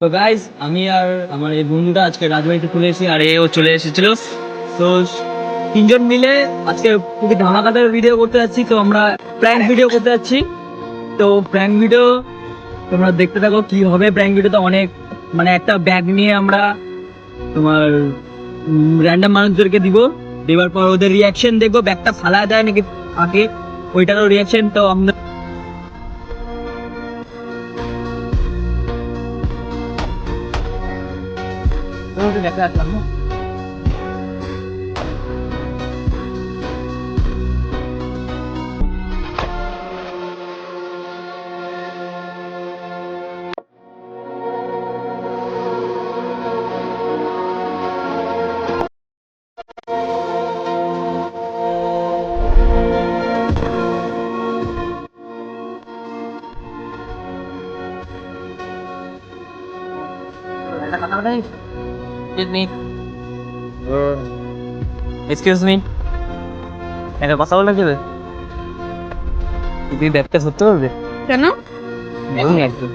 তো গাইস আমি আর আমার এই বন্ধুটা আজকে রাজবাড়িতে চলে এসেছি আর এও চলে এসেছিল। তো তিনজন মিলে আজকে খুবই ধামাকাদার ভিডিও করতে যাচ্ছি। তো আমরা প্র্যাঙ্ক ভিডিও করতে যাচ্ছি। তো প্র্যাঙ্ক ভিডিও তোমরা দেখতে থাকো কি হবে। প্র্যাঙ্ক ভিডিওতে অনেক মানে একটা ব্যাগ নিয়ে আমরা তোমার র্যান্ডম মানুষদেরকে দেওয়ার পর ওদের রিয়াকশন দেখবো, ব্যাগটা ফালা যায় নাকি আগে ওইটারও রিয়াকশন। তো আমরা ব্যাগটা আসলাম না। এক্সকিউজ মি, একটা কথা বলা যাবে? তুমি ব্যাগটা ধরতে পারবে? কেন? বলুন একদম।